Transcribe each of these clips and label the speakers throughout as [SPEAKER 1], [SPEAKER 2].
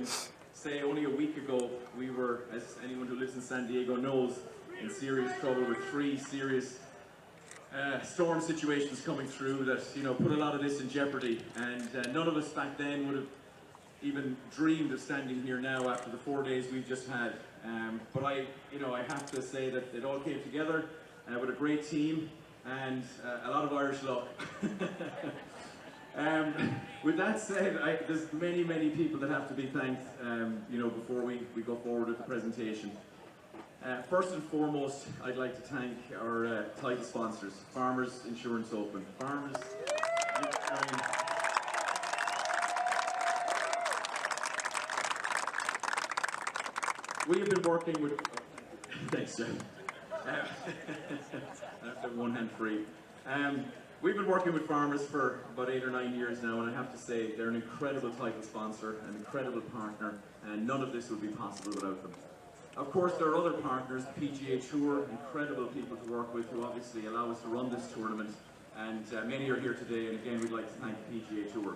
[SPEAKER 1] can say only a week ago we were, as anyone who lives in San Diego knows, in serious trouble with 3 serious storm situations coming through that, you know, put a lot of this in jeopardy. And none of us back then would have even dreamed of standing here now after the 4 days we've just had. But I have to say that it all came together with a great team and a lot of Irish luck. With that said, there's many people that have to be thanked, before we go forward with the presentation. First and foremost, I'd like to thank our title sponsors, Farmers Insurance Open. Farmers, we have been working with, thanks Jeff, after one hand free. We've been working with Farmers for about 8 or 9 years now, and I have to say they're an incredible title sponsor, an incredible partner, and none of this would be possible without them. Of course, there are other partners, the PGA Tour, incredible people to work with who obviously allow us to run this tournament, and many are here today, and again, we'd like to thank the PGA Tour.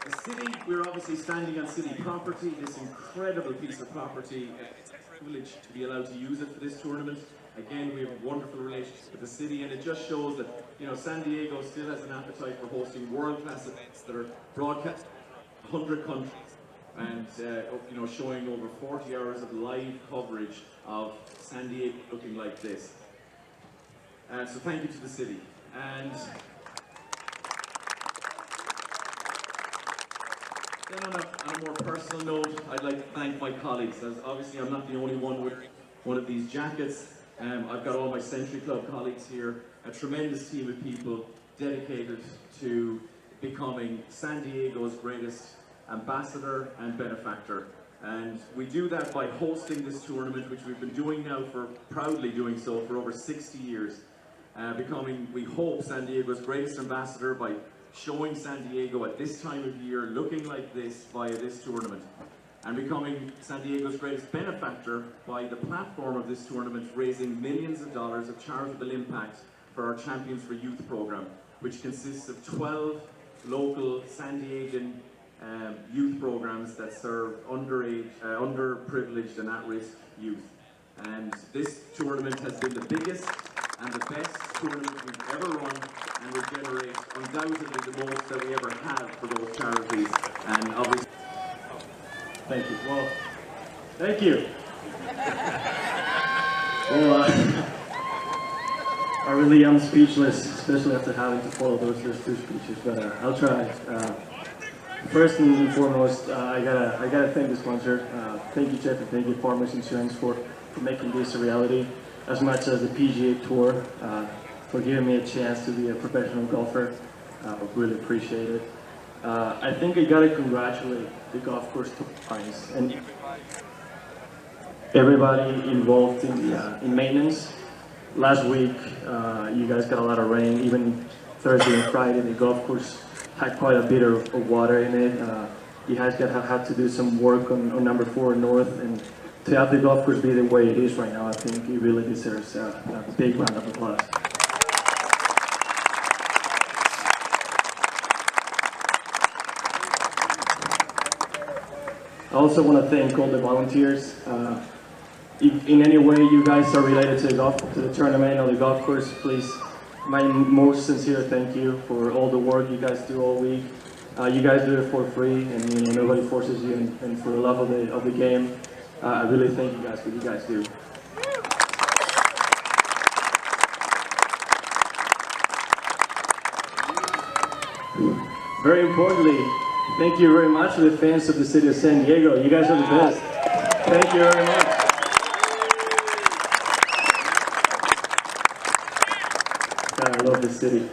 [SPEAKER 1] The city, we're obviously standing on city property, this incredible piece of property. It's a privilege to be allowed to use it for this tournament. Again, we have a wonderful relationship with the city, and it just shows that, you know, San Diego still has an appetite for hosting world-class events that are broadcast in 100 countries, and showing over 40 hours of live coverage of San Diego looking like this. So thank you to the city. And then on a more personal note, I'd like to thank my colleagues, as obviously I'm not the only one with one of these jackets. I've got all my Century Club colleagues here, a tremendous team of people dedicated to becoming San Diego's greatest ambassador and benefactor. And we do that by hosting this tournament, which we've been doing now proudly doing so for over 60 years. We hope San Diego's greatest ambassador by showing San Diego at this time of year looking like this via this tournament, and becoming San Diego's greatest benefactor by the platform of this tournament, raising millions of dollars of charitable impact for our Champions for Youth program, which consists of 12 local San Diegan youth programs that serve underprivileged and at-risk youth. And this tournament has been the biggest and the best tournament we've ever run, and will generate undoubtedly the most that we ever have for those charities. And obviously,
[SPEAKER 2] thank you. Well, thank you. Well, I really am speechless, especially after having to follow those two speeches. But I'll try. First and foremost, I gotta thank the sponsor. Thank you, Jeff, and thank you, Farmers Insurance, for making this a reality. As much as the PGA Tour, for giving me a chance to be a professional golfer. I really appreciate it. I think I gotta congratulate the golf course Torrey Pines and everybody involved in maintenance. Last week, you guys got a lot of rain. Even Thursday and Friday, the golf course had quite a bit of water in it. You guys had to do some work on number 4 North, and to have the golf course be the way it is right now, I think it really deserves a big round of applause. I also want to thank all the volunteers. If in any way you guys are related to the tournament or the golf course, please, my most sincere thank you for all the work you guys do all week. You guys do it for free, and nobody forces you, and for the love of the game. I really thank you guys for what you guys do. Very importantly, thank you very much to the fans of the city of San Diego. You guys are the best. Thank you very much. God, I love this city.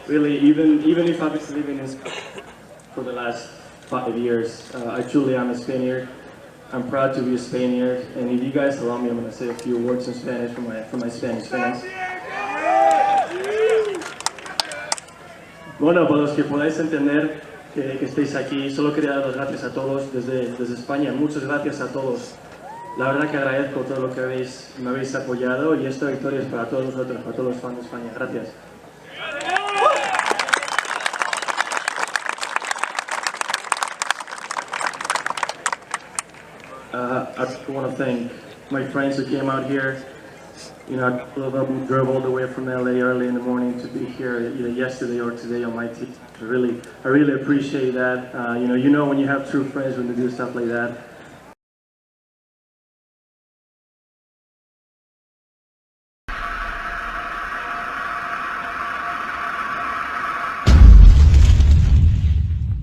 [SPEAKER 2] Really, even if I've been living in Spain for the last 5 years, I truly am a Spaniard. I'm proud to be a Spaniard, and if you guys allow me, I'm going to say a few words in Spanish for my Spanish fans. Bueno, para los que podáis entender que estéis aquí, solo quería dar las gracias a todos desde España. Muchas gracias a todos La verdad que agradezco todo lo que me habéis apoyado y esta victoria es para todos vosotros, para todos los fans de España. Gracias. I want to thank my friends who came out here. You know, I drove all the way from LA early in the morning to be here either yesterday or today on my team. I really appreciate that. You know when you have true friends when they do stuff like that.